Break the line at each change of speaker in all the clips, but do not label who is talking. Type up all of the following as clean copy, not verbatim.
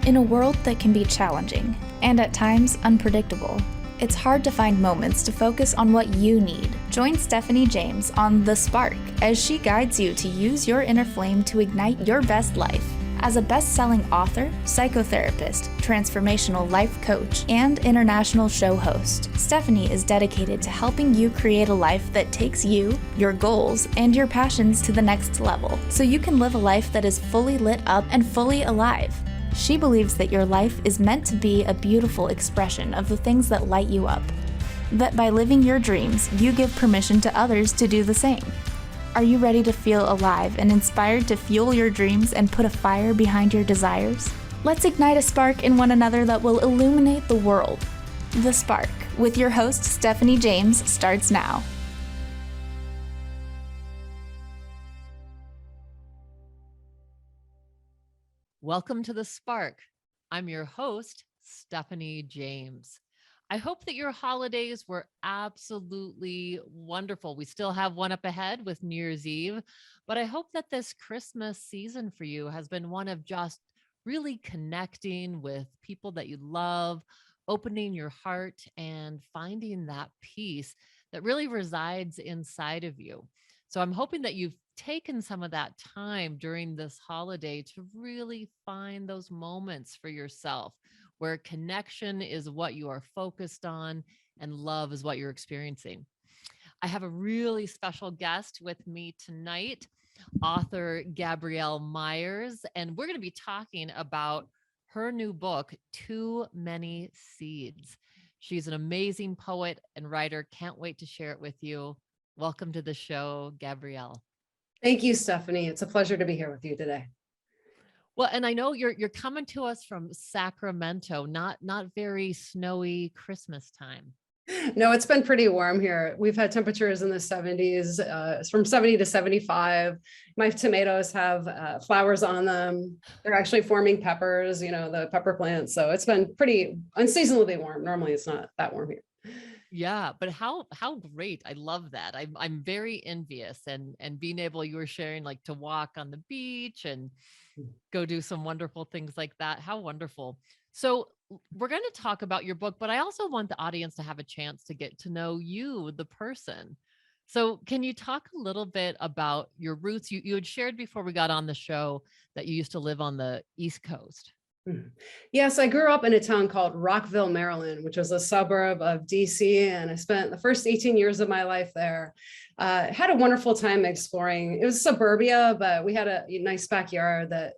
In a world that can be challenging, and at times unpredictable, it's hard to find moments to focus on what you need. Join Stephanie James on The Spark as she guides you to use your inner flame to ignite your best life. As a best-selling author, psychotherapist, transformational life coach, and international show host, Stephanie is dedicated to helping you create a life that takes you, your goals, and your passions to the next level, so you can live a life that is fully lit up and fully alive. She believes that your life is meant to be a beautiful expression of the things that light you up. That by living your dreams, you give permission to others to do the same. Are you ready to feel alive and inspired to fuel your dreams and put a fire behind your desires? Let's ignite a spark in one another that will illuminate the world. The Spark, with your host, Stephanie James, starts now.
Welcome to The Spark. I'm your host, Stephanie James. I hope that your holidays were absolutely wonderful. We still have one up ahead with New Year's Eve, but I hope that this Christmas season for you has been one of just really connecting with people that you love, opening your heart, and finding that peace that really resides inside of you. So I'm hoping that you've taken some of that time during this holiday to really find those moments for yourself where connection is what you are focused on and love is what you're experiencing. I have a really special guest with me tonight, author Gabrielle Myers, and we're going to be talking about her new book, Too Many Seeds. She's an amazing poet and writer. Can't wait to share it with you. Welcome to the show, Gabrielle.
Thank you, Stephanie. It's a pleasure to be here with you today.
Well, and I know you're coming to us from Sacramento, not very snowy Christmas time.
No, it's been pretty warm here. We've had temperatures in the 70s, from 70 to 75. My tomatoes have flowers on them. They're actually forming peppers, the pepper plants. So it's been pretty unseasonably warm. Normally it's not that warm here.
Yeah, but how great. I love that. I'm very envious and being able, you were sharing like to walk on the beach and go do some wonderful things like that. How wonderful. So we're going to talk about your book, but I also want the audience to have a chance to get to know you, the person. So can you talk a little bit about your roots? You had shared before we got on the show that you used to live on the East Coast.
Yes, I grew up in a town called Rockville, Maryland, which was a suburb of DC, and I spent the first 18 years of my life there. Had a wonderful time exploring. It was suburbia, but we had a nice backyard that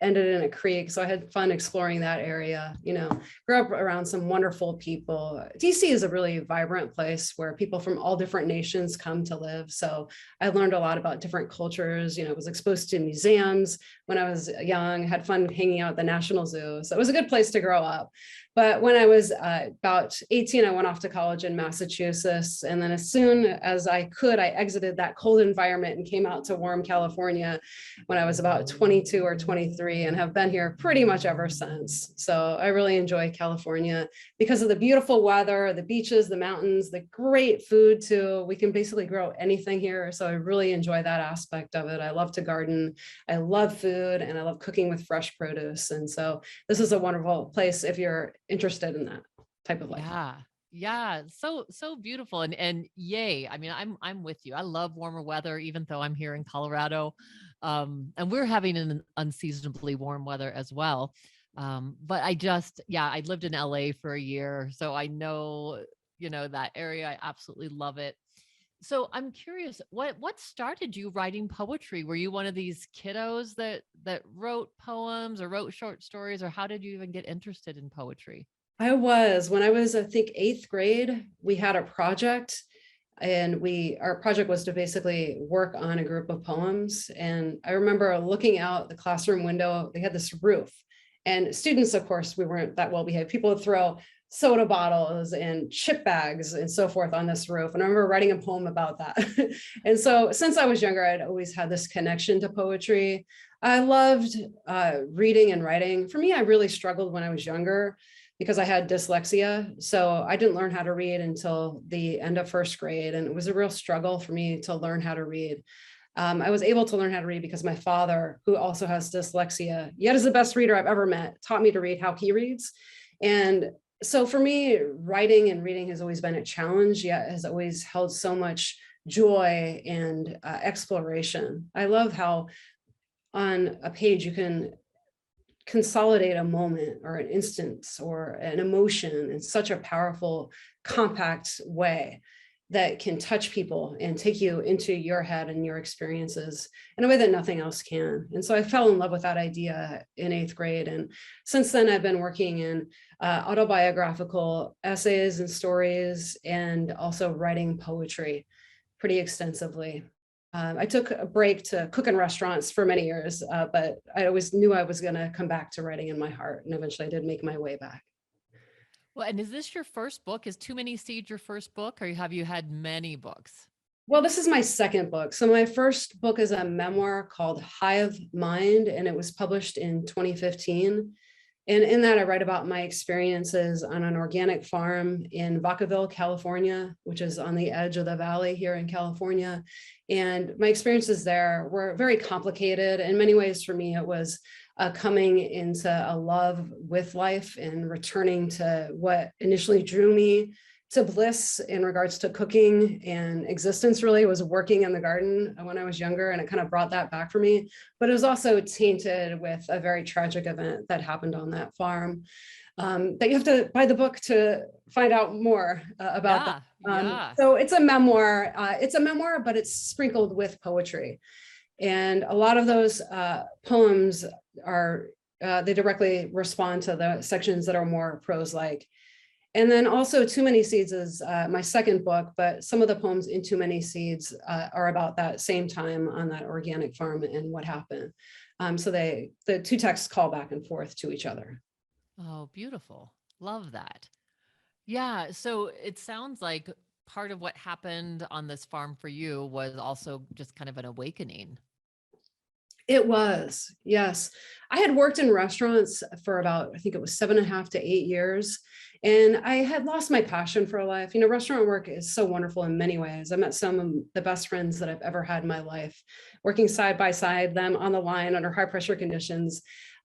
ended in a creek, so I had fun exploring that area. Grew up around some wonderful people. DC is a really vibrant place where people from all different nations come to live. So I learned a lot about different cultures. Was exposed to museums when I was young, had fun hanging out at the National Zoo. So it was a good place to grow up. But when I was about 18, I went off to college in Massachusetts. And then as soon as I could, I exited that cold environment and came out to warm California when I was about 22 or 23 and have been here pretty much ever since. So I really enjoy California because of the beautiful weather, the beaches, the mountains, the great food too. We can basically grow anything here. So I really enjoy that aspect of it. I love to garden. I love food and I love cooking with fresh produce. And so this is a wonderful place if you're interested in that type of life.
Yeah. So beautiful. And yay. I mean, I'm with you. I love warmer weather, even though I'm here in Colorado. And we're having an unseasonably warm weather as well. But I lived in LA for a year. So I know, that area. I absolutely love it. So I'm curious, what started you writing poetry? Were you one of these kiddos that wrote poems or wrote short stories, or how did you even get interested in poetry?
I was, when I was, I think, 8th grade, we had a project and our project was to basically work on a group of poems. And I remember looking out the classroom window, they had this roof and students, of course, we weren't that well behaved. People would throw soda bottles and chip bags and so forth on this roof. And I remember writing a poem about that. And so since I was younger, I'd always had this connection to poetry. I loved reading and writing. For me, I really struggled when I was younger because I had dyslexia. So I didn't learn how to read until the end of 1st grade. And it was a real struggle for me to learn how to read. I was able to learn how to read because my father, who also has dyslexia, yet is the best reader I've ever met, taught me to read how he reads. And so for me, writing and reading has always been a challenge, yet has always held so much joy and exploration. I love how on a page you can consolidate a moment or an instance or an emotion in such a powerful, compact way that can touch people and take you into your head and your experiences in a way that nothing else can. And so I fell in love with that idea in 8th grade. And since then, I've been working in autobiographical essays and stories, and also writing poetry pretty extensively. I took a break to cook in restaurants for many years, but I always knew I was going to come back to writing in my heart. And eventually I did make my way back.
Well, and is this your first book? Is Too Many Seeds your first book, or have you had many books?
Well, this is my second book. So my first book is a memoir called Hive Mind, and it was published in 2015. And in that, I write about my experiences on an organic farm in Vacaville, California, which is on the edge of the valley here in California. And my experiences there were very complicated. In many ways, for me, it was coming into a love with life and returning to what initially drew me to bliss in regards to cooking and existence. Really was working in the garden when I was younger, and it kind of brought that back for me. But it was also tainted with a very tragic event that happened on that farm that you have to buy the book to find out more about that. So it's a memoir. But it's sprinkled with poetry. And a lot of those poems are, they directly respond to the sections that are more prose-like. And then also Too Many Seeds is my second book, but some of the poems in Too Many Seeds are about that same time on that organic farm and what happened. So the two texts call back and forth to each other.
Oh, beautiful. Love that. Yeah. So it sounds like part of what happened on this farm for you was also just kind of an awakening.
It was, yes. I had worked in restaurants for about, I think it was 7.5 to 8 years. And I had lost my passion for life. You know, restaurant work is so wonderful in many ways. I met some of the best friends that I've ever had in my life, working side by side, them on the line under high pressure conditions.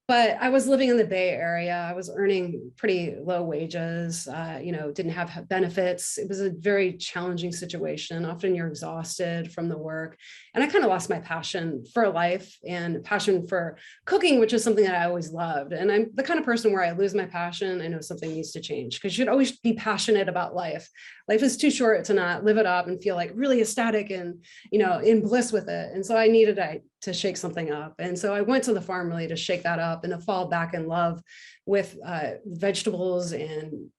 But I was living in the Bay Area. I was earning pretty low wages, didn't have benefits. It was a very challenging situation. Often you're exhausted from the work. And I kind of lost my passion for life and passion for cooking, which is something that I always loved. And I'm the kind of person where I lose my passion, I know something needs to change, because you should always be passionate about life. Life is too short to not live it up and feel like really ecstatic and, in bliss with it. And so I needed to shake something up. And so I went to the farm really to shake that up and to fall back in love with vegetables and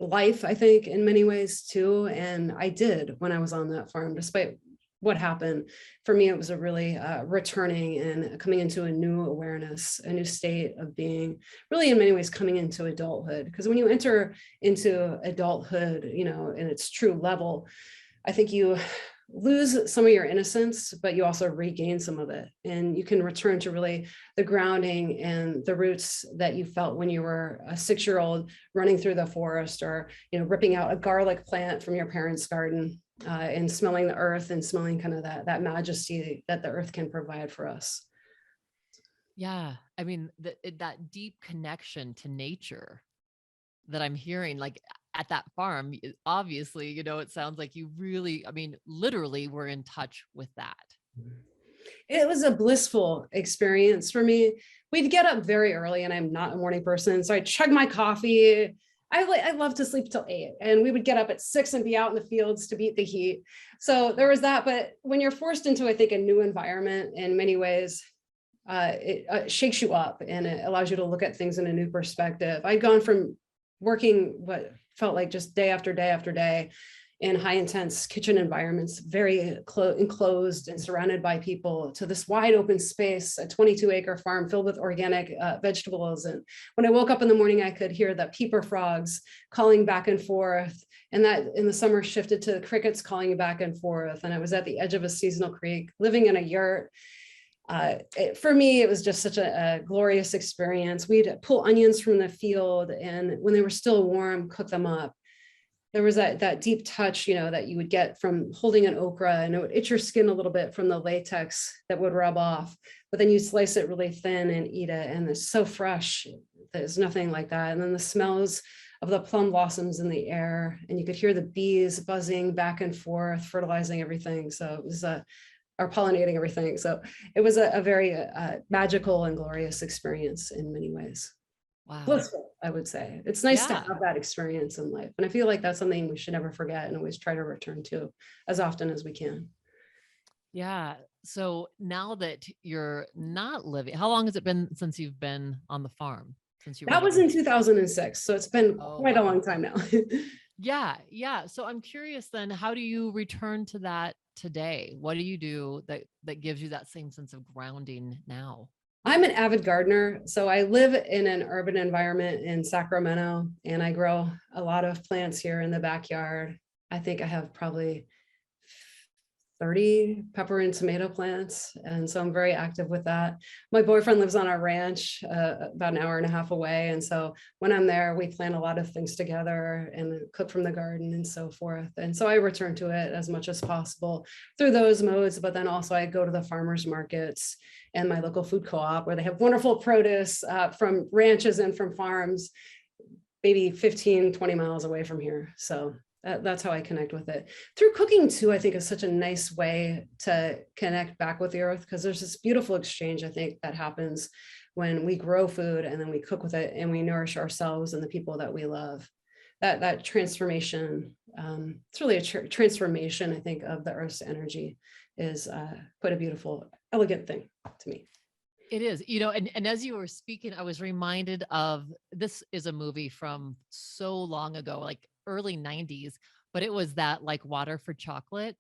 life, I think, in many ways too. And I did when I was on that farm, despite what happened. For me, it was a really returning and coming into a new awareness, a new state of being, really in many ways coming into adulthood. Because when you enter into adulthood, in its true level, I think you lose some of your innocence, but you also regain some of it. And you can return to really the grounding and the roots that you felt when you were a 6-year-old running through the forest, or, ripping out a garlic plant from your parents' garden and smelling the earth and smelling kind of that majesty that the earth can provide for us.
Yeah. I mean, that deep connection to nature that I'm hearing, like at that farm, obviously, it sounds like you really, literally were in touch with that.
It was a blissful experience for me. We'd get up very early, and I'm not a morning person, so I chug my coffee. I love to sleep till 8, and we would get up at 6 and be out in the fields to beat the heat. So there was that. But when you're forced into, I think, a new environment in many ways, it shakes you up and it allows you to look at things in a new perspective. I'd gone from working what felt like just day after day after day in high intense kitchen environments, very enclosed and surrounded by people, to this wide open space, a 22-acre farm filled with organic vegetables. And when I woke up in the morning, I could hear the peeper frogs calling back and forth. And that in the summer shifted to crickets calling back and forth. And I was at the edge of a seasonal creek, living in a yurt. For me, it was just such a glorious experience. We'd pull onions from the field, and when they were still warm, cook them up. There was that deep touch, that you would get from holding an okra, and it would itch your skin a little bit from the latex that would rub off, but then you slice it really thin and eat it, and it's so fresh. There's nothing like that. And then the smells of the plum blossoms in the air, and you could hear the bees buzzing back and forth, fertilizing everything. So it was or pollinating everything. So it was a very magical and glorious experience in many ways.
Wow.
Blissful, I would say. It's nice to
Yeah.
have that experience in life. And I feel like that's something we should never forget and always try to return to as often as we can.
Yeah. So now that you're not living, how long has it been since you've been on the farm? Since you
That was in 2006. So it's been quite a long time now.
Yeah. Yeah. So I'm curious then, how do you return to that today? What do you do that gives you that same sense of grounding now?
I'm an avid gardener. So I live in an urban environment in Sacramento, and I grow a lot of plants here in the backyard. I think I have probably 30 pepper and tomato plants. And so I'm very active with that. My boyfriend lives on our ranch about an hour and a half away. And so when I'm there, we plant a lot of things together and cook from the garden and so forth. And so I return to it as much as possible through those modes. But then also I go to the farmers markets and my local food co-op, where they have wonderful produce from ranches and from farms, maybe 15, 20 miles away from here. So that's how I connect with it. Through cooking too, I think is such a nice way to connect back with the earth, because there's this beautiful exchange, I think, that happens when we grow food and then we cook with it and we nourish ourselves and the people that we love. That transformation, it's really a transformation, I think, of the earth's energy is quite a beautiful, elegant thing to me.
It is, and as you were speaking, I was reminded of, this is a movie from so long ago, like early 90s, but it was that like Water for Chocolate.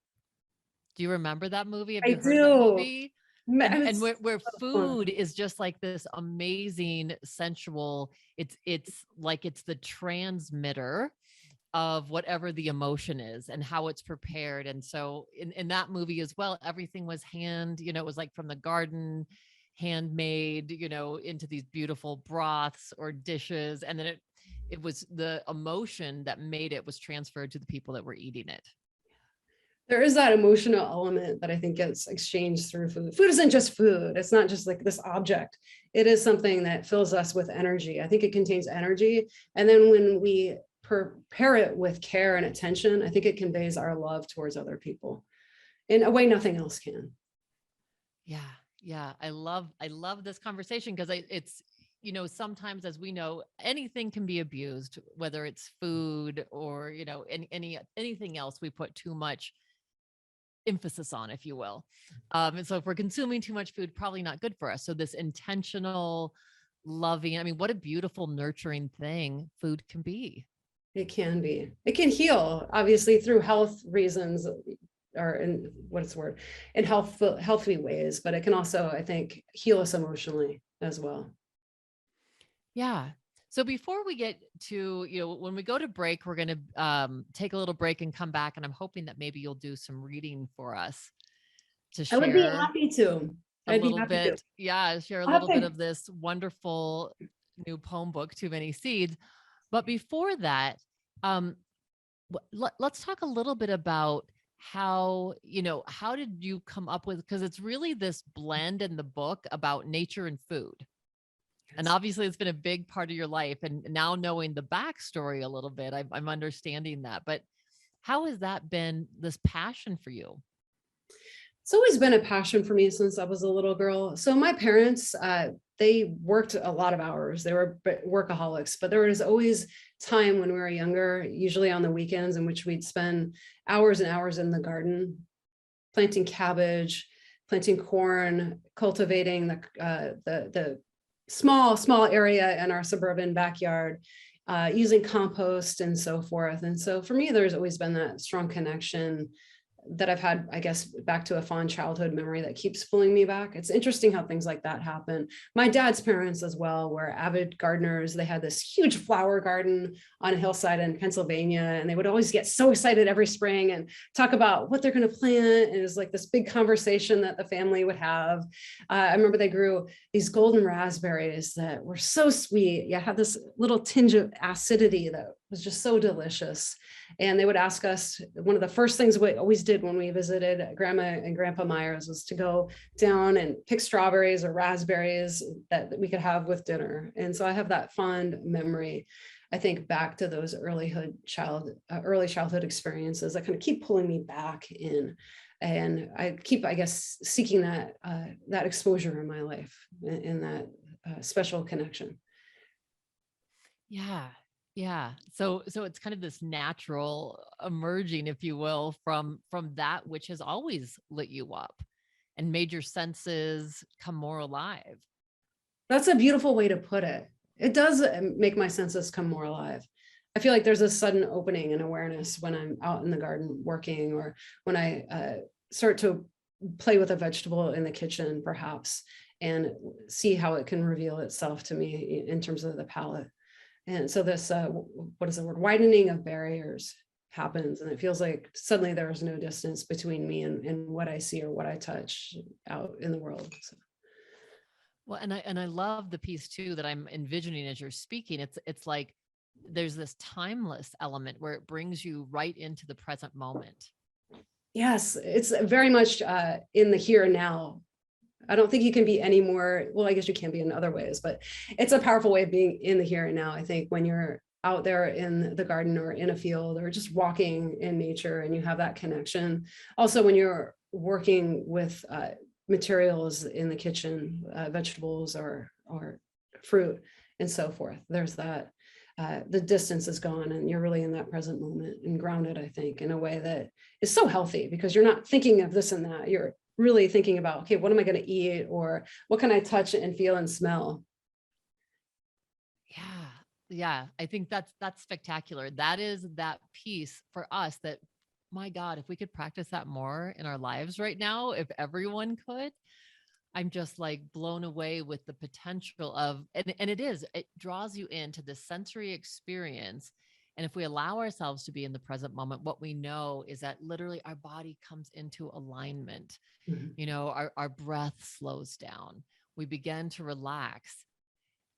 Do you remember that movie? Have you heard of that movie? And where food is just like this amazing sensual, it's like it's the transmitter of whatever the emotion is and how it's prepared. And so in that movie as well, everything was it was like from the garden, handmade, into these beautiful broths or dishes. And then it was the emotion that made it was transferred to the people that were eating it.
There is that emotional element that I think gets exchanged through food. Food isn't just food. It's not just like this object. It is something that fills us with energy. I think it contains energy. And then when we prepare it with care and attention, I think it conveys our love towards other people in a way nothing else can.
Yeah. Yeah. I love this conversation because it's, sometimes, as we know, anything can be abused, whether it's food or, anything else we put too much emphasis on, if you will. And so if we're consuming too much food, probably not good for us. So this intentional loving, what a beautiful, nurturing thing food can be.
It can be. It can heal, obviously, through health reasons, or in healthy ways, but it can also, I think, heal us emotionally as well.
Yeah. So before we get to, when we go to break, we're going to take a little break and come back. And I'm hoping that maybe you'll do some reading for us to share.
I would be happy to.
A little bit. Yeah. Share a little bit of this wonderful new poem book, Too Many Seeds. But before that, let's talk a little bit about how did you come up with, because it's really this blend in the book about nature and food. And obviously it's been a big part of your life. And now knowing the backstory a little bit, I'm understanding that. But how has that been, this passion for you?
It's always been a passion for me since I was a little girl. So my parents, they worked a lot of hours. They were workaholics, but there was always time when we were younger, usually on the weekends, in which we'd spend hours and hours in the garden, planting cabbage, planting corn, cultivating the small area in our suburban backyard, using compost and so forth. And so for me, there's always been that strong connection that I've had, I guess, back to a fond childhood memory that keeps pulling me back. It's interesting how things like that happen. My dad's parents as well were avid gardeners. They had this huge flower garden on a hillside in Pennsylvania, and they would always get so excited every spring and talk about what they're going to plant. And it was like this big conversation that the family would have. I remember they grew these golden raspberries that were so sweet, yet had this little tinge of acidity that was just so delicious. And they would ask us, one of the first things we always did when we visited Grandma and Grandpa Myers was to go down and pick strawberries or raspberries that we could have with dinner. And so I have that fond memory. I think back to those early childhood experiences that kind of keep pulling me back in. And I keep, I guess, seeking that exposure in my life and that special connection.
Yeah. Yeah. So it's kind of this natural emerging, if you will, from that which has always lit you up and made your senses come more alive.
That's a beautiful way to put it. It does make my senses come more alive. I feel like there's a sudden opening and awareness when I'm out in the garden working, or when I start to play with a vegetable in the kitchen, perhaps, and see how it can reveal itself to me in terms of the palate. And so this, what is the word? Widening of barriers happens. And it feels like suddenly there is no distance between me and what I see or what I touch out in the world. So.
Well, and I love the piece too that I'm envisioning as you're speaking. It's like there's this timeless element where it brings you right into the present moment.
Yes, it's very much in the here and now. I don't think you can be any more, well, I guess you can be in other ways, but it's a powerful way of being in the here and now. I think when you're out there in the garden or in a field or just walking in nature and you have that connection. Also, when you're working with materials in the kitchen, vegetables or fruit and so forth, there's that, the distance is gone and you're really in that present moment and grounded, I think, in a way that is so healthy because you're not thinking of this and that. You're really thinking about, okay, what am I going to eat, or what can I touch and feel and smell?
Yeah. I think that's spectacular. That is that piece for us that, my God, if we could practice that more in our lives right now, if everyone could, I'm just like blown away with the potential of, and it draws you into the sensory experience. And if we allow ourselves to be in the present moment, what we know is that literally our body comes into alignment.
Mm-hmm.
You know, our breath slows down. We begin to relax.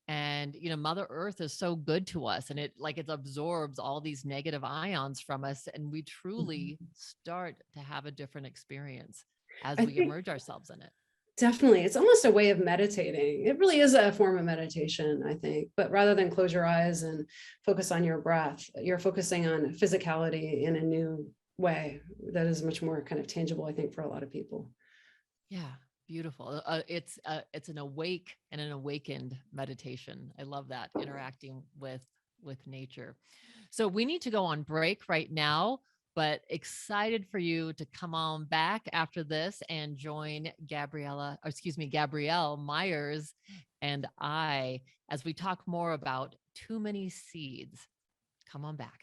And, you know, Mother Earth is so good to us, and it absorbs all these negative ions from us. And we truly start to have a different experience as we immerse ourselves in it.
Definitely. It's almost a way of meditating. It really is a form of meditation, I think. But rather than close your eyes and focus on your breath, you're focusing on physicality in a new way that is much more kind of tangible, I think, for a lot of people.
Yeah, beautiful. It's an awake and an awakened meditation. I love that, interacting with nature. So we need to go on break right now, but excited for you to come on back after this and join Gabrielle Myers and I as we talk more about too many seeds. Come on back.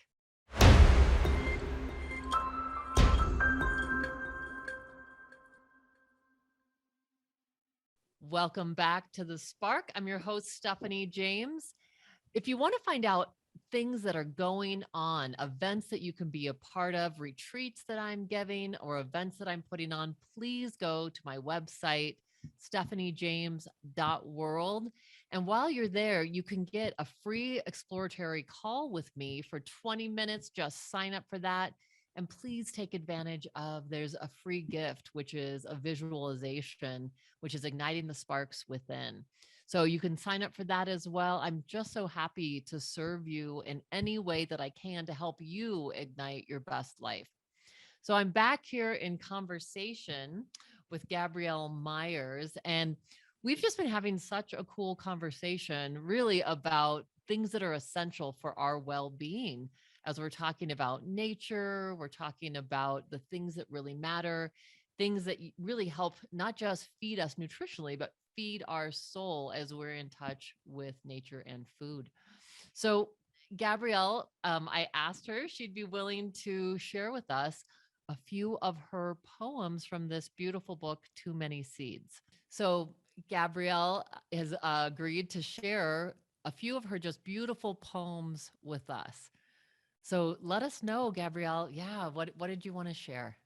Welcome back to The Spark. I'm your host, Stephanie James. If you want to find out things that are going on, events that you can be a part of, retreats that I'm giving, or events that I'm putting on, please go to my website, stephaniejames.world. And while you're there, you can get a free exploratory call with me for 20 minutes. Just sign up for that. And please take advantage of, there's a free gift, which is a visualization, which is igniting the sparks within. So you can sign up for that as well. I'm just so happy to serve you in any way that I can to help you ignite your best life. So I'm back here in conversation with Gabrielle Myers, and we've just been having such a cool conversation really about things that are essential for our well-being. As we're talking about nature, we're talking about the things that really matter, things that really help not just feed us nutritionally, but feed our soul as we're in touch with nature and food. So Gabrielle, I asked her if she'd be willing to share with us a few of her poems from this beautiful book, Too Many Seeds. So Gabrielle has agreed to share a few of her just beautiful poems with us. So let us know, Gabrielle. Yeah, what did you want to share?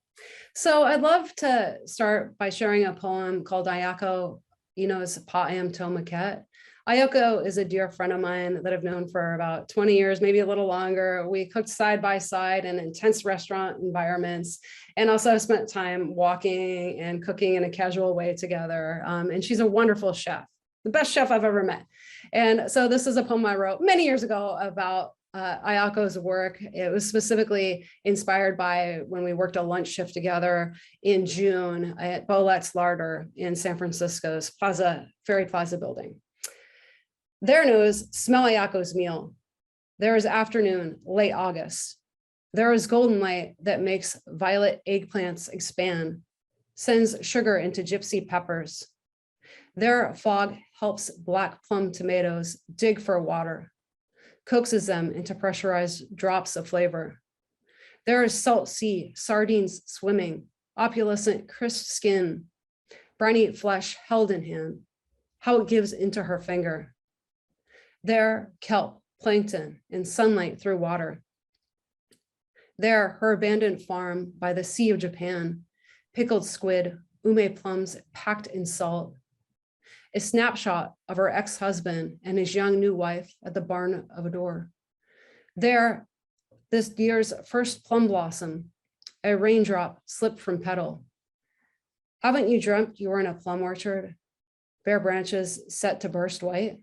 So I'd love to start by sharing a poem called Ayako, it's Pa Am To Maquette. Ayako is a dear friend of mine that I've known for about 20 years, maybe a little longer. We cooked side by side in intense restaurant environments, and also spent time walking and cooking in a casual way together. And she's a wonderful chef, the best chef I've ever met. And so this is a poem I wrote many years ago about Ayako's work. It was specifically inspired by when we worked a lunch shift together in June at Bolet's Larder in San Francisco's Ferry Plaza building. There knows, smell Ayako's meal. There is afternoon, late August. There is golden light that makes violet eggplants expand, sends sugar into gypsy peppers. There fog helps black plum tomatoes dig for water, coaxes them into pressurized drops of flavor. There is salt sea, sardines swimming, opulescent crisp skin, briny flesh held in hand, how it gives into her finger. There, kelp, plankton, and sunlight through water. There, her abandoned farm by the Sea of Japan, pickled squid, ume plums packed in salt. A snapshot of her ex-husband and his young new wife at the barn of a door. There, this year's first plum blossom, a raindrop slipped from petal. Haven't you dreamt you were in a plum orchard, bare branches set to burst white?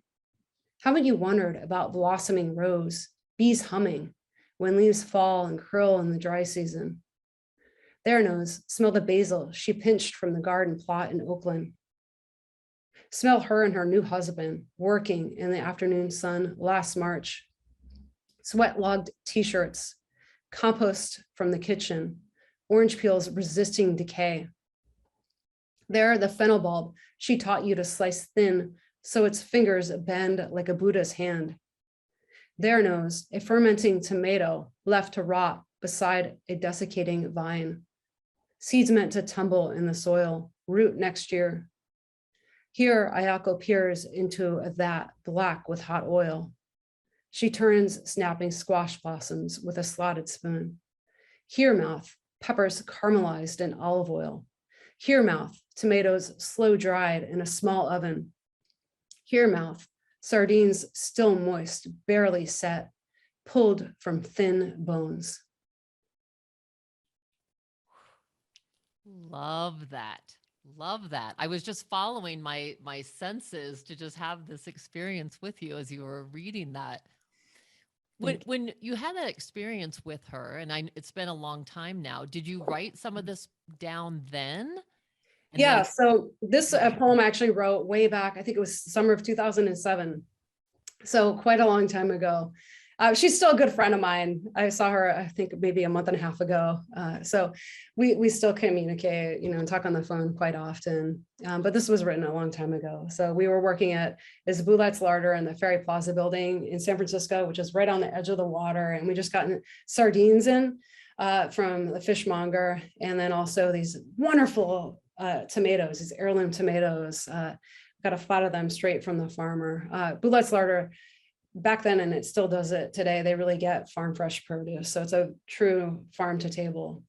Haven't you wondered about blossoming rose, bees humming when leaves fall and curl in the dry season? There knows, smell the basil she pinched from the garden plot in Oakland. Smell her and her new husband working in the afternoon sun last March. Sweat-logged t-shirts, compost from the kitchen, orange peels resisting decay. There, the fennel bulb she taught you to slice thin so its fingers bend like a Buddha's hand. There knows, a fermenting tomato left to rot beside a desiccating vine. Seeds meant to tumble in the soil, root next year. Here, Ayako peers into a vat black with hot oil. She turns snapping squash blossoms with a slotted spoon. Here, mouth, peppers caramelized in olive oil. Here, mouth, tomatoes slow dried in a small oven. Here, mouth, sardines still moist, barely set, pulled from thin bones.
Love that. Love that. I was just following my senses to just have this experience with you as you were reading that. When you had that experience with her, and it's been a long time now, did you write some of this down then? And
Yeah,
then,
so this poem I actually wrote way back, I think it was summer of 2007. So quite a long time ago. She's still a good friend of mine. I saw her, I think maybe a month and a half ago. So we still communicate, and talk on the phone quite often. But this was written a long time ago. So we were working at Bolet's Larder in the Ferry Plaza building in San Francisco, which is right on the edge of the water. And we just gotten sardines in from the fishmonger. And then also these wonderful tomatoes, these heirloom tomatoes. Got a flat of them straight from the farmer. Bolet's Larder, back then, and it still does it today, they really get farm fresh produce. So it's a true farm to table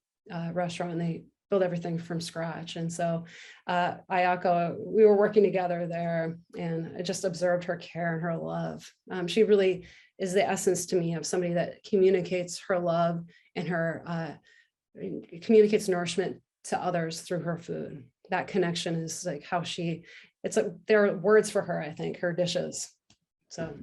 restaurant. They build everything from scratch. And so Ayako, we were working together there, and I just observed her care and her love. She really is the essence to me of somebody that communicates her love and her communicates nourishment to others through her food. That connection is like how there are words for her, I think, her dishes. So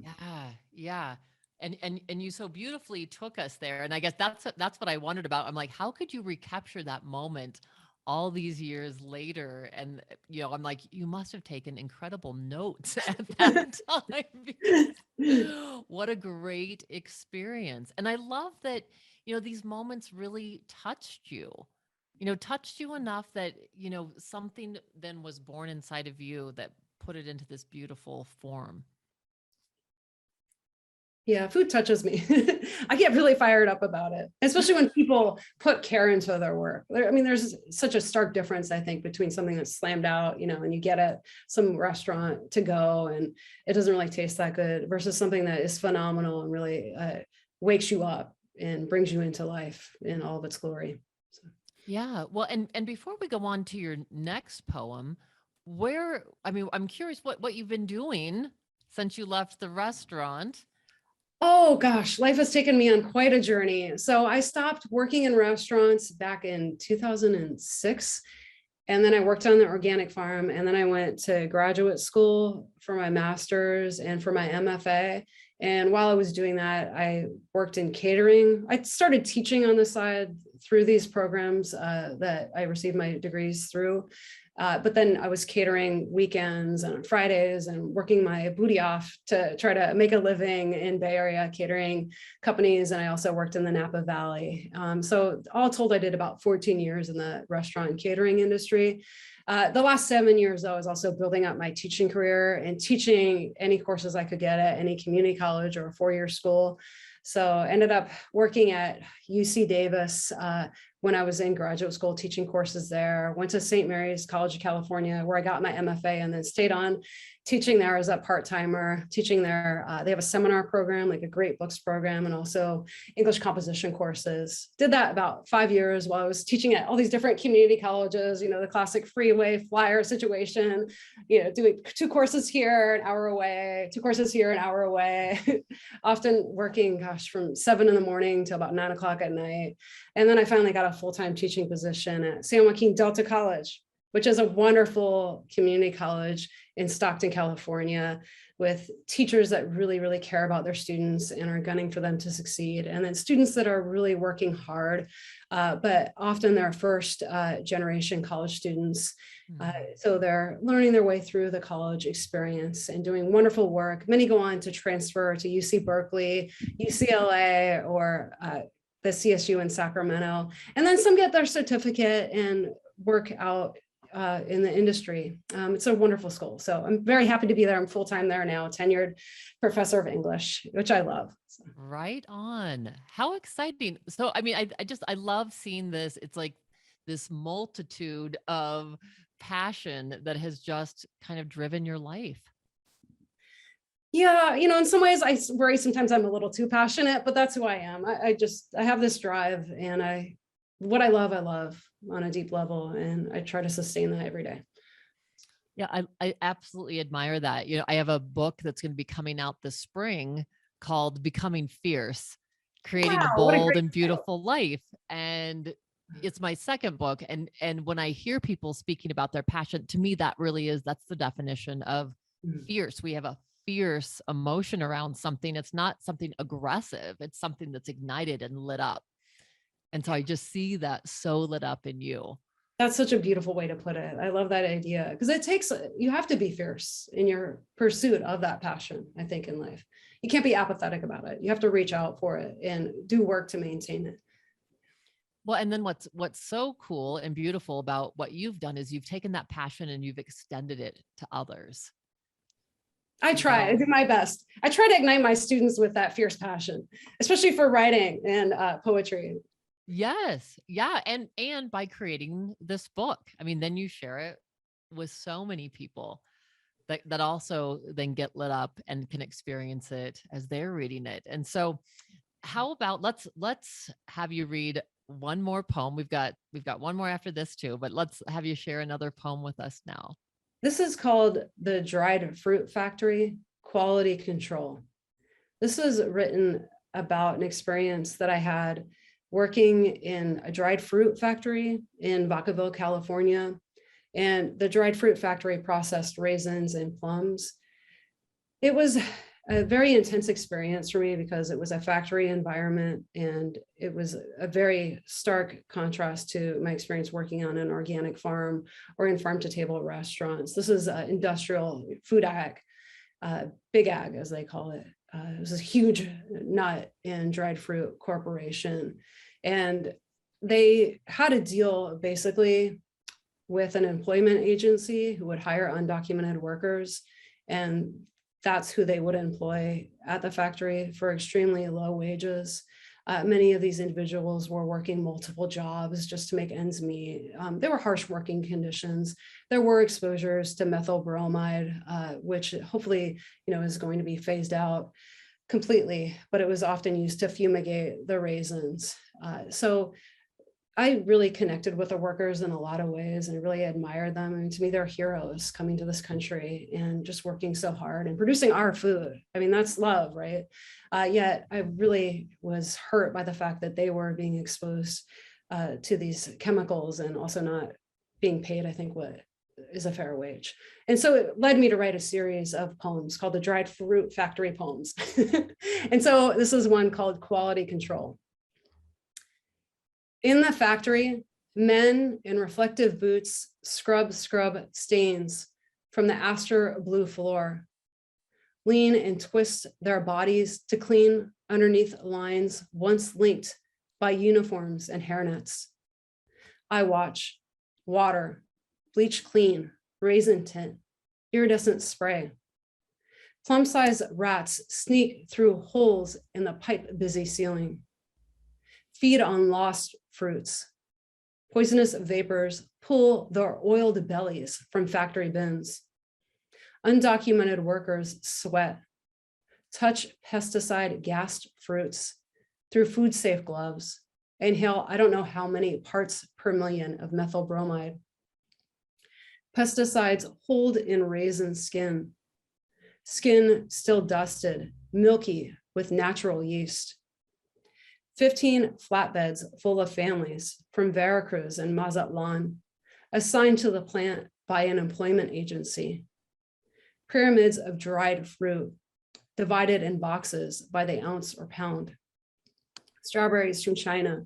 yeah. And you so beautifully took us there. And I guess that's what I wondered about. I'm like, how could you recapture that moment all these years later? And I'm like, you must have taken incredible notes at that time. Because what a great experience. And I love that, these moments really touched you. Touched you enough that, something then was born inside of you that put it into this beautiful form.
Yeah, food touches me. I get really fired up about it, especially when people put care into their work. I mean, there's such a stark difference, I think, between something that's slammed out, and you get at some restaurant to go and it doesn't really taste that good versus something that is phenomenal and really wakes you up and brings you into life in all of its glory. So.
Yeah. Well, and before we go on to your next poem, I'm curious what you've been doing since you left the restaurant.
Oh gosh, life has taken me on quite a journey. So I stopped working in restaurants back in 2006. And then I worked on the organic farm. And then I went to graduate school for my master's and for my MFA. And while I was doing that, I worked in catering. I started teaching on the side through these programs that I received my degrees through. But then I was catering weekends and Fridays and working my booty off to try to make a living in Bay Area catering companies. And I also worked in the Napa Valley. So all told, I did about 14 years in the restaurant and catering industry. The last 7 years, though, I was also building up my teaching career and teaching any courses I could get at any community college or a four-year school. So I ended up working at UC Davis when I was in graduate school, teaching courses there. Went to St. Mary's College of California, where I got my MFA, and then stayed on teaching there as a part-timer, teaching there. They have a seminar program, like a great books program, and also English composition courses. Did that about 5 years while I was teaching at all these different community colleges, the classic freeway flyer situation, doing 2 courses here, an hour away, 2 courses here, an hour away, often working, from 7 in the morning till about 9 o'clock at night. And then I finally got a full-time teaching position at San Joaquin Delta College, which is a wonderful community college in Stockton, California, with teachers that really, really care about their students and are gunning for them to succeed. And then students that are really working hard, but often they're first generation college students. So they're learning their way through the college experience and doing wonderful work. Many go on to transfer to UC Berkeley, UCLA, or the CSU in Sacramento. And then some get their certificate and work out in the industry. It's a wonderful school. So I'm very happy to be there. I'm full-time there now, tenured professor of English, which I love. So.
Right on. How exciting. So, I love seeing this. It's like this multitude of passion that has just kind of driven your life.
Yeah, in some ways I worry sometimes I'm a little too passionate, but that's who I am. I have this drive, and what I love on a deep level, and I try to sustain that every day.
Yeah, I absolutely admire that. I have a book that's going to be coming out this spring called Becoming Fierce, Creating a Bold and Beautiful Life. And it's my second book. And when I hear people speaking about their passion, to me, that's the definition of fierce. We have a fierce emotion around something. It's not something aggressive. It's something that's ignited and lit up. And so I just see that so lit up in you.
That's such a beautiful way to put it. I love that idea, because you have to be fierce in your pursuit of that passion, I think, in life. You can't be apathetic about it. You have to reach out for it and do work to maintain it.
Well, and then what's so cool and beautiful about what you've done is you've taken that passion and you've extended it to others.
I try. I do my best. I try to ignite my students with that fierce passion, especially for writing and poetry.
Yes. Yeah. And by creating this book, then you share it with so many people that also then get lit up and can experience it as they're reading it. And so how about let's have you read one more poem. We've got one more after this too, but let's have you share another poem with us now.
This is called The Dried Fruit Factory, Quality Control. This was written about an experience that I had working in a dried fruit factory in Vacaville, California. And the dried fruit factory processed raisins and plums. It was a very intense experience for me because it was a factory environment, and it was a very stark contrast to my experience working on an organic farm or in farm-to-table restaurants. This is industrial food ag, big ag, as they call it. It was a huge nut and dried fruit corporation. And they had to deal basically with an employment agency who would hire undocumented workers. And that's who they would employ at the factory for extremely low wages. Many of these individuals were working multiple jobs just to make ends meet. There were harsh working conditions. There were exposures to methyl bromide, which hopefully, is going to be phased out completely, but it was often used to fumigate the raisins. So I really connected with the workers in a lot of ways and really admired them. I mean, to me, they're heroes coming to this country and just working so hard and producing our food. I mean, that's love, right? Yet I really was hurt by the fact that they were being exposed to these chemicals and also not being paid, I think, what is a fair wage. And so it led me to write a series of poems called the Dried Fruit Factory Poems. And so this is one called Quality Control. In the factory, men in reflective boots scrub stains from the aster blue floor, lean and twist their bodies to clean underneath lines once linked by uniforms and hairnets. I watch, water, bleach clean, raisin tint, iridescent spray. Plum-sized rats sneak through holes in the pipe-busy ceiling, feed on lost fruits. Poisonous vapors pull their oiled bellies from factory bins. Undocumented workers sweat, touch pesticide-gassed fruits through food-safe gloves, inhale I don't know how many parts per million of methyl bromide. Pesticides hold in raisin skin still dusted, milky with natural yeast. 15 flatbeds full of families from Veracruz and Mazatlan, assigned to the plant by an employment agency. Pyramids of dried fruit, divided in boxes by the ounce or pound. Strawberries from China,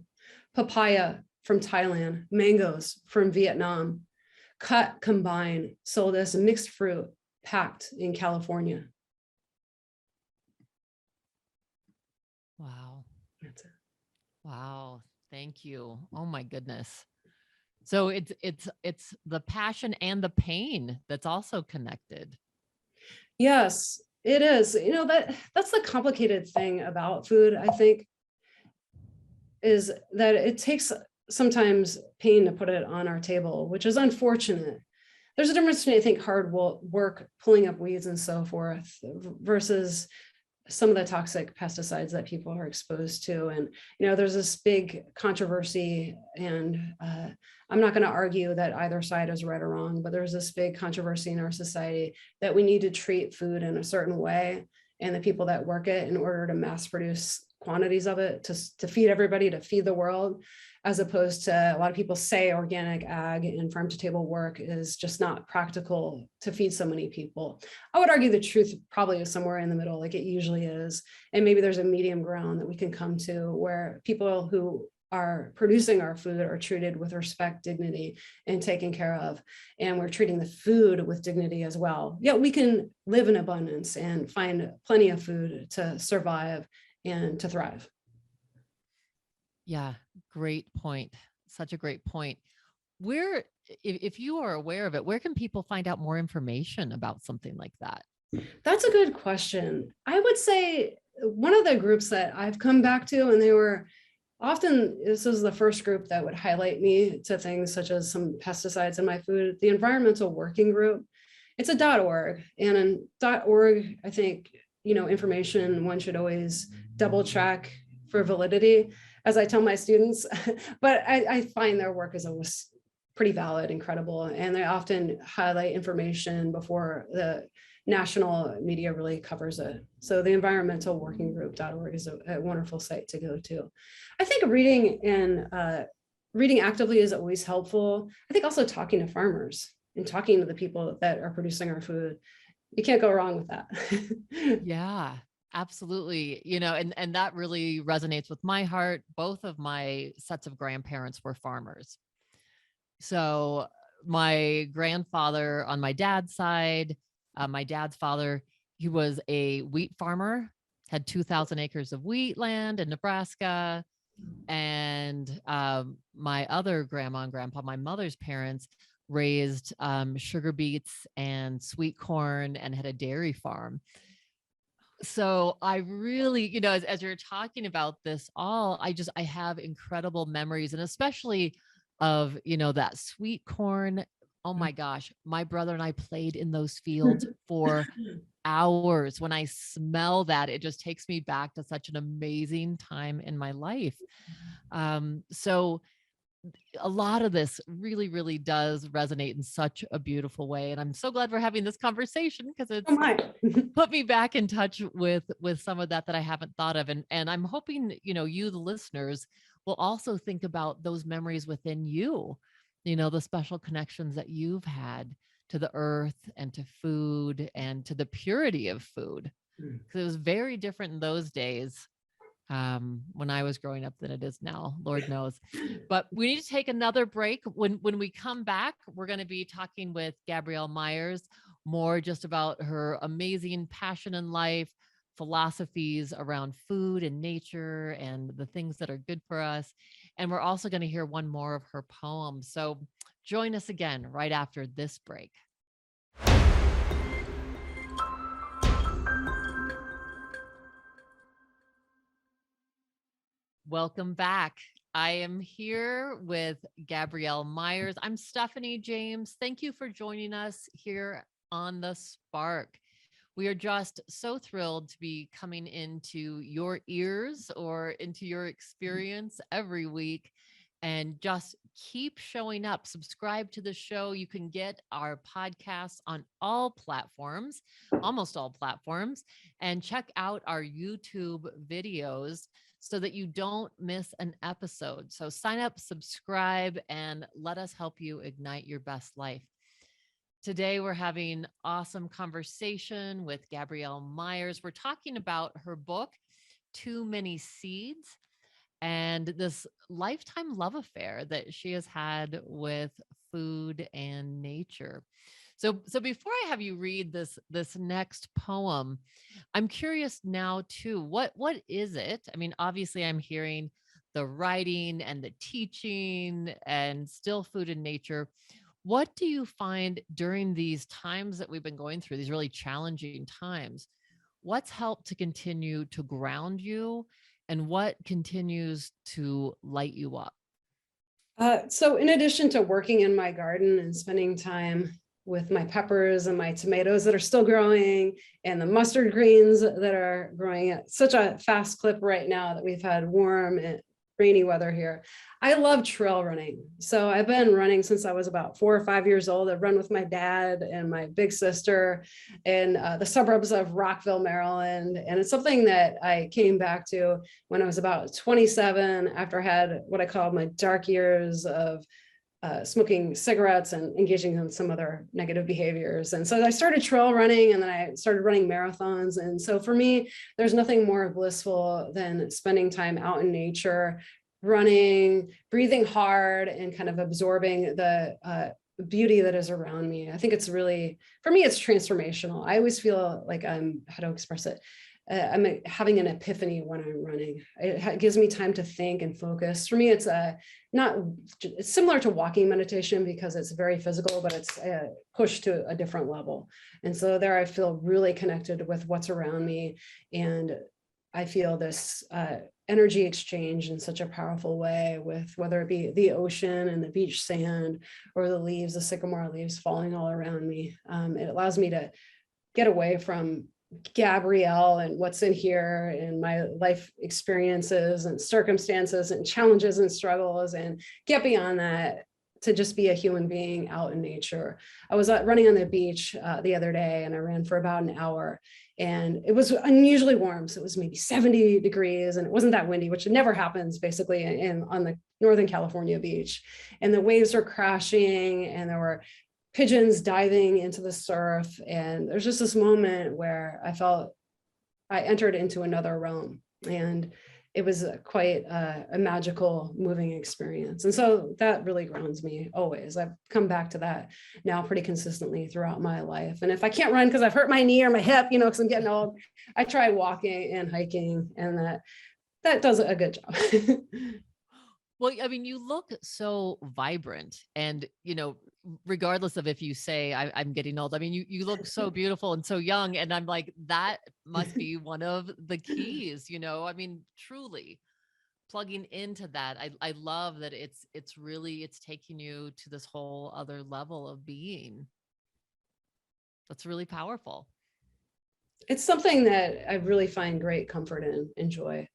papaya from Thailand, mangoes from Vietnam, cut, combined, sold as mixed fruit, packed in California.
Wow.
That's it.
Wow. Thank you. Oh my goodness. So it's the passion and the pain that's also connected.
Yes, it is. That's the complicated thing about food, I think, is that it takes sometimes pain to put it on our table, which is unfortunate. There's a difference between, I think, hard work, pulling up weeds and so forth, versus some of the toxic pesticides that people are exposed to. And, there's this big controversy, and I'm not going to argue that either side is right or wrong, but there's this big controversy in our society that we need to treat food in a certain way, and the people that work it in order to mass produce quantities of it to feed everybody, to feed the world, as opposed to a lot of people say organic ag and farm to table work is just not practical to feed so many people. I would argue the truth probably is somewhere in the middle, like it usually is. And maybe there's a medium ground that we can come to where people who are producing our food are treated with respect, dignity, and taken care of. And we're treating the food with dignity as well. Yeah, we can live in abundance and find plenty of food to survive and to thrive.
Yeah, great point. Such a great point. Where, if you are aware of it, where can people find out more information about something like that?
That's a good question. I would say one of the groups that I've come back to, and they were often, this was the first group that would highlight me to things such as some pesticides in my food, the Environmental Working Group. It's a .org, and in .org, I think, information one should always double check for validity, as I tell my students, but I find their work is always pretty valid and credible, and they often highlight information before the national media really covers it. So the environmentalworkinggroup.org is a wonderful site to go to. I think reading actively is always helpful. I think also talking to farmers and talking to the people that are producing our food, you can't go wrong with that.
Yeah, absolutely. And that really resonates with my heart. Both of my sets of grandparents were farmers. So my grandfather on my dad's side, my dad's father, he was a wheat farmer, had 2,000 acres of wheat land in Nebraska. And my other grandma and grandpa, my mother's parents, raised sugar beets and sweet corn and had a dairy farm. So I really, as you're talking about this all, I have incredible memories, and especially of, that sweet corn. Oh my gosh, my brother and I played in those fields for hours. When I smell that, it just takes me back to such an amazing time in my life. So a lot of this really, really does resonate in such a beautiful way. And I'm so glad we're having this conversation, because it's
Oh my.
put me back in touch with some of that I haven't thought of. And I'm hoping, you, the listeners, will also think about those memories within you, the special connections that you've had to the earth and to food and to the purity of food. Because it was very different in those days, when I was growing up, than it is now, Lord knows. But we need to take another break. When we come back, we're going to be talking with Gabrielle Myers more just about her amazing passion in life, philosophies around food and nature and the things that are good for us. And we're also going to hear one more of her poems. So join us again right after this break. Welcome back. I am here with Gabrielle Myers. I'm Stephanie James. Thank you for joining us here on The Spark. We are just so thrilled to be coming into your ears or into your experience every week, and just keep showing up. Subscribe to the show. You can get our podcasts on all platforms, almost all platforms, and check out our YouTube videos so that you don't miss an episode. So sign up, subscribe, and let us help you ignite your best life. Today, we're having awesome conversation with Gabrielle Myers. We're talking about her book, Too Many Seeds, and this lifetime love affair that she has had with food and nature. So before I have you read this next poem, I'm curious now too, what is it? I mean, obviously I'm hearing the writing and the teaching and still food and nature. What do you find during these times that we've been going through, these really challenging times? What's helped to continue to ground you, and what continues to light you up?
So in addition to working in my garden and spending time with my peppers and my tomatoes that are still growing and the mustard greens that are growing at such a fast clip right now that we've had warm and rainy weather here, I love trail running. So I've been running since I was about 4 or 5 years old. I've run with my dad and my big sister in the suburbs of Rockville, Maryland. And it's something that I came back to when I was about 27, after I had what I call my dark years of smoking cigarettes and engaging in some other negative behaviors. And so I started trail running, and then I started running marathons. And so for me, there's nothing more blissful than spending time out in nature, running, breathing hard, and kind of absorbing the beauty that is around me. I think it's really, for me, it's transformational. I always feel like I'm, how to express it? I'm having an epiphany when I'm running. It gives me time to think and focus. For me, it's it's similar to walking meditation because it's very physical, but it's pushed to a different level. And so there I feel really connected with what's around me. And I feel this energy exchange in such a powerful way, with whether it be the ocean and the beach sand or the leaves, the sycamore leaves falling all around me. It allows me to get away from Gabrielle and what's in here and my life experiences and circumstances and challenges and struggles, and get beyond that to just be a human being out in nature. I was running on the beach the other day, and I ran for about an hour, and it was unusually warm. So it was maybe 70 degrees, and it wasn't that windy, which never happens basically on the Northern California beach. And the waves were crashing, and there were pigeons diving into the surf. And there's just this moment where I felt I entered into another realm, and it was quite a magical, moving experience. And so that really grounds me always. I've come back to that now pretty consistently throughout my life. And if I can't run because I've hurt my knee or my hip, because I'm getting old, I try walking and hiking, and that does a good job.
Well, I mean, you look so vibrant, and, regardless of if you say I'm getting old, I mean, you look so beautiful and so young. And I'm like, that must be one of the keys, I mean, truly plugging into that. I love that it's really, it's taking you to this whole other level of being. That's really powerful.
It's something that I really find great comfort in and joy.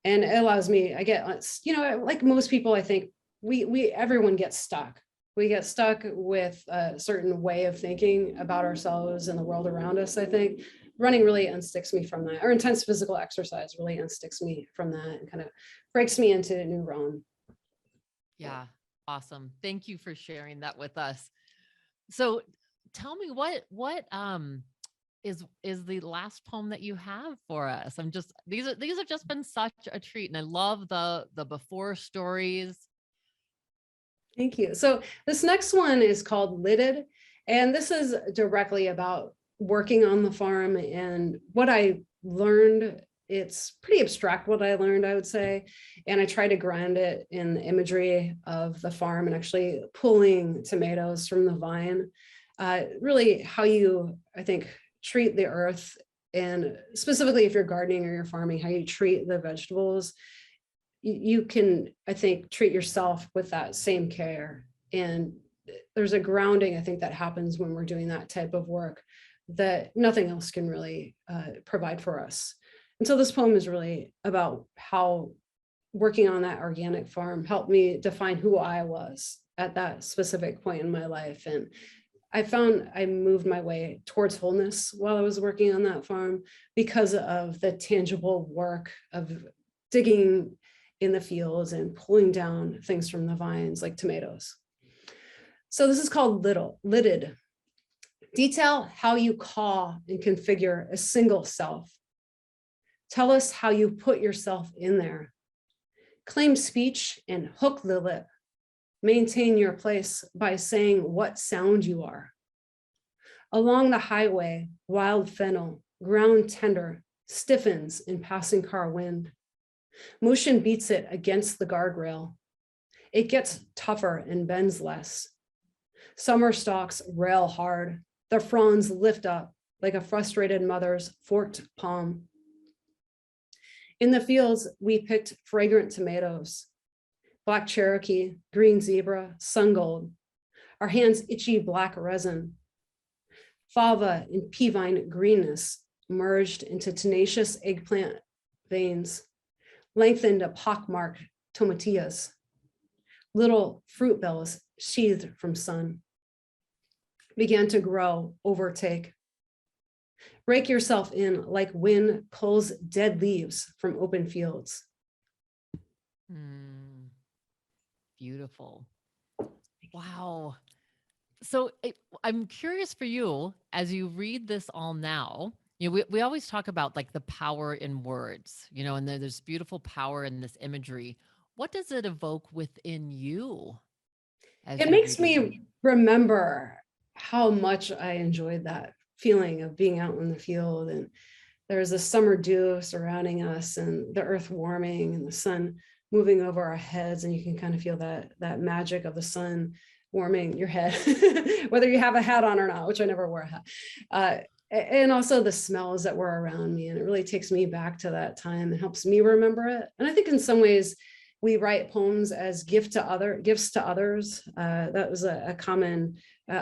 And it allows me, I get, like most people, I think everyone gets stuck. We get stuck with a certain way of thinking about ourselves and the world around us. I think running really unsticks me from that, or intense physical exercise really unsticks me from that and kind of breaks me into a new realm.
Yeah. Awesome. Thank you for sharing that with us. So tell me what is the last poem that you have for us? These have just been such a treat, and I love the before stories.
Thank you. So this next one is called Lidded, and this is directly about working on the farm and what I learned. It's pretty abstract what I learned, I would say, and I try to ground it in the imagery of the farm and actually pulling tomatoes from the vine. Really how you, I think, treat the earth, and specifically if you're gardening or you're farming, how you treat the vegetables. You can, I think, treat yourself with that same care. And there's a grounding, I think, that happens when we're doing that type of work that nothing else can really provide for us. And so this poem is really about how working on that organic farm helped me define who I was at that specific point in my life. And I found I moved my way towards wholeness while I was working on that farm because of the tangible work of digging in the fields and pulling down things from the vines like tomatoes. So this is called Lidded. Detail how you caw and configure a single self. Tell us how you put yourself in there. Claim speech and hook the lip. Maintain your place by saying what sound you are. Along the highway, wild fennel, ground tender, stiffens in passing car wind. Motion beats it against the guardrail. It gets tougher and bends less. Summer stalks rail hard. The fronds lift up like a frustrated mother's forked palm. In the fields, we picked fragrant tomatoes, black Cherokee, green zebra, sun gold. Our hands itchy black resin. Fava and pea vine greenness merged into tenacious eggplant veins, lengthened to pockmarked tomatillas, little fruit bells sheathed from sun, began to grow, overtake. Rake yourself in like wind pulls dead leaves from open fields.
Beautiful. Wow. So I'm curious for you, as you read this all now, we always talk about like the power in words, and there's beautiful power in this imagery. What does it evoke within you?
It makes me remember how much I enjoyed that feeling of being out in the field, and there's a summer dew surrounding us and the earth warming and the sun moving over our heads, and you can kind of feel that magic of the sun warming your head, whether you have a hat on or not, which I never wore a hat. And also the smells that were around me. And it really takes me back to that time and helps me remember it. And I think in some ways we write poems as gifts to others. That was a common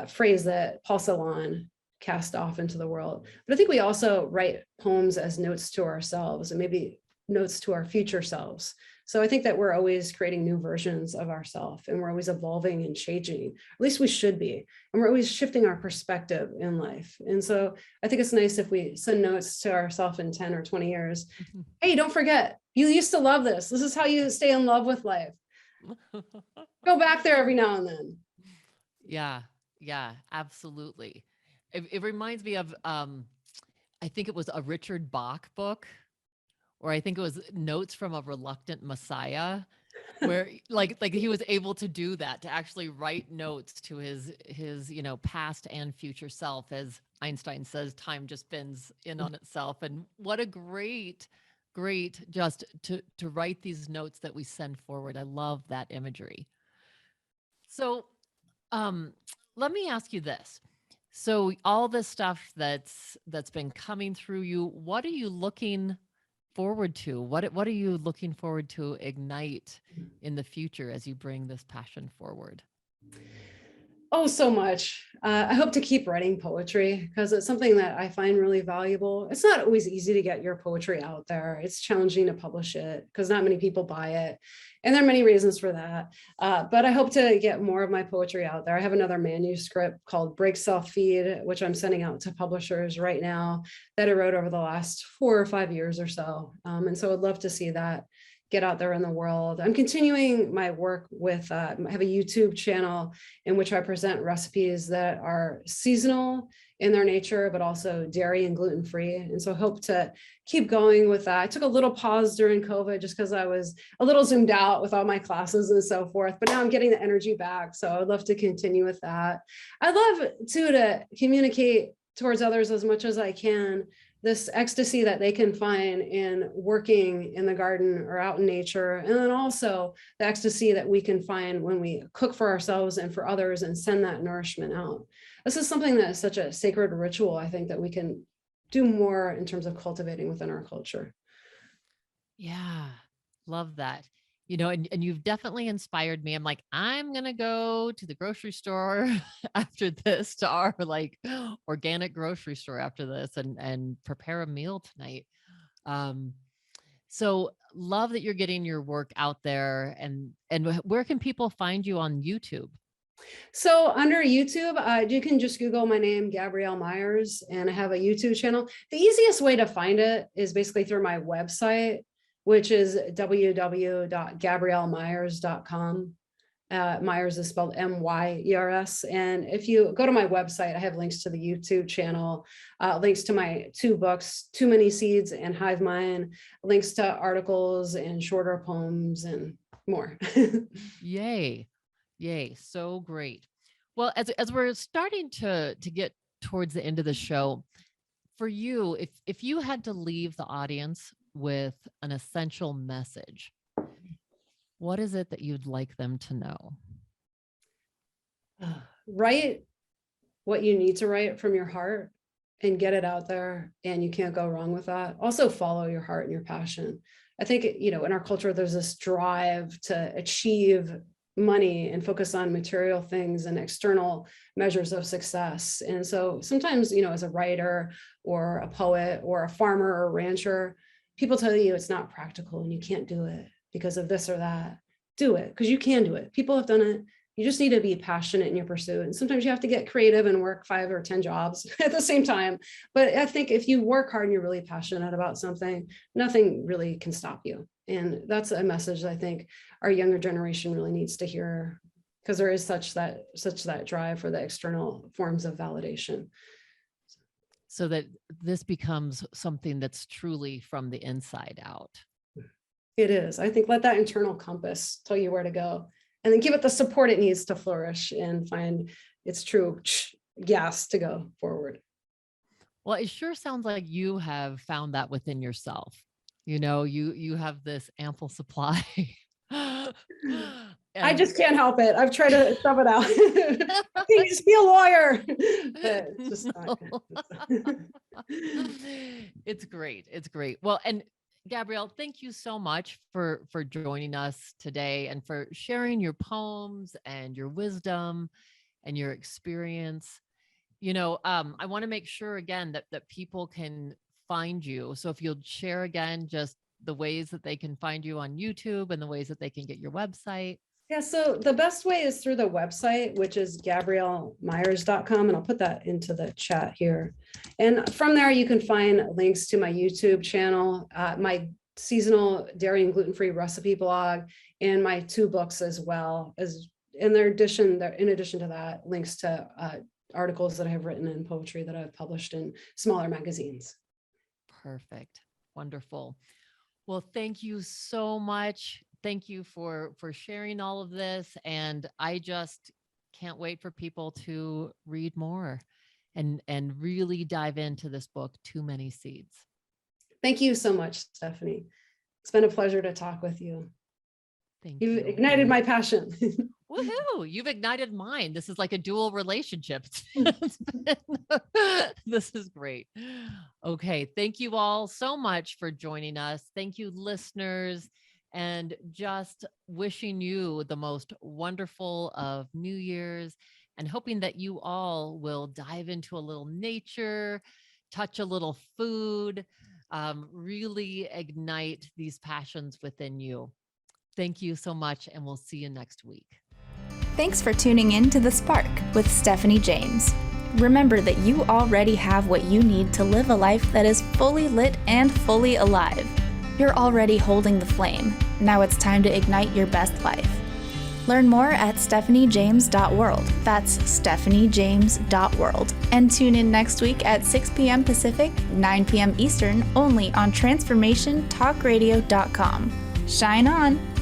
phrase that Paul Celan cast off into the world. But I think we also write poems as notes to ourselves and maybe notes to our future selves. So I think that we're always creating new versions of ourselves, and we're always evolving and changing. At least we should be. And we're always shifting our perspective in life. And so I think it's nice if we send notes to ourselves in 10 or 20 years. Hey, don't forget, you used to love this. This is how you stay in love with life. Go back there every now and then.
Yeah, absolutely. It reminds me of, I think it was a Richard Bach book, or I think it was Notes from a Reluctant Messiah, where like he was able to do that, to actually write notes to his past and future self. As Einstein says, time just spins in on itself. And what a great just to write these notes that we send forward. I love that imagery. So Um, Let me ask you this. So all this stuff that's been coming through you, what are you looking forward to? What are you looking forward to ignite in the future as you bring this passion forward?
Oh, so much. I hope to keep writing poetry because it's something that I find really valuable. It's not always easy to get your poetry out there. It's challenging to publish it because not many people buy it. And there are many reasons for that. But I hope to get more of my poetry out there. I have another manuscript called Break Self Feed, which I'm sending out to publishers right now that I wrote over the last 4 or 5 years or so. And so I'd love to see that get out there in the world. I'm continuing my work with, I have a YouTube channel in which I present recipes that are seasonal in their nature, but also dairy and gluten-free. And so I hope to keep going with that. I took a little pause during COVID just because I was a little zoomed out with all my classes and so forth, but now I'm getting the energy back. So I'd love to continue with that. I'd love to communicate towards others as much as I can this ecstasy that they can find in working in the garden or out in nature. And then also the ecstasy that we can find when we cook for ourselves and for others and send that nourishment out. This is something that is such a sacred ritual, I think, that we can do more in terms of cultivating within our culture.
Yeah, love that. And you've definitely inspired me. I'm like, I'm gonna go to the grocery store after this, to our like organic grocery store after this, and prepare a meal tonight. Um, so love that you're getting your work out there. And where can people find you on YouTube?
So under YouTube, you can just Google my name, Gabrielle Myers, and I have a YouTube channel. The easiest way to find it is basically through my website, which is www.gabriellemyers.com. Myers is spelled Myers. And if you go to my website, I have links to the YouTube channel, links to my 2 books, Too Many Seeds and Hive Mind, links to articles and shorter poems and more.
Yay. Yay. So great. Well, as we're starting to get towards the end of the show, for you, if you had to leave the audience with an essential message, what is it that you'd like them to know?
Write what you need to write from your heart and get it out there, and you can't go wrong with that. Also follow your heart and your passion. I think, in our culture, there's this drive to achieve money and focus on material things and external measures of success. And so sometimes, as a writer or a poet or a farmer or a rancher, people tell you it's not practical and you can't do it because of this or that. Do it because you can do it. People have done it. You just need to be passionate in your pursuit. And sometimes you have to get creative and work 5 or 10 jobs at the same time. But I think if you work hard and you're really passionate about something, nothing really can stop you. And that's a message that I think our younger generation really needs to hear, because there is such that drive for the external forms of validation.
So that this becomes something that's truly from the inside out.
It is. I think let that internal compass tell you where to go, and then give it the support it needs to flourish and find its true gas to go forward.
Well, it sure sounds like you have found that within yourself. You have this ample supply.
I just can't help it. I've tried to shove it out. Please be a lawyer. But it's just not.
It's great. It's great. Well, and Gabrielle, thank you so much for joining us today and for sharing your poems and your wisdom and your experience. I want to make sure again that people can find you. So if you'll share again just the ways that they can find you on YouTube and the ways that they can get your website.
Yeah, so the best way is through the website, which is gabriellemyers.com, and I'll put that into the chat here. And from there, you can find links to my YouTube channel, my seasonal dairy and gluten-free recipe blog, and my 2 books as well. As in addition to that, links to articles that I have written and poetry that I've published in smaller magazines.
Perfect. Wonderful. Well, thank you so much. Thank you for sharing all of this. And I just can't wait for people to read more and really dive into this book, Too Many Seeds.
Thank you so much, Stephanie. It's been a pleasure to talk with you.
Thank
You've
you.
ignited my passion.
Woohoo! You've ignited mine. This is like a dual relationship. This is great. Okay. Thank you all so much for joining us. Thank you, listeners, and just wishing you the most wonderful of New Year's and hoping that you all will dive into a little nature, touch a little food, really ignite these passions within you. Thank you so much, and we'll see you next week.
Thanks for tuning in to The Spark with Stephanie James. Remember that you already have what you need to live a life that is fully lit and fully alive. You're already holding the flame. Now it's time to ignite your best life. Learn more at stephaniejames.world. That's stephaniejames.world. And tune in next week at 6 p.m. Pacific, 9 p.m. Eastern, only on transformationtalkradio.com. Shine on!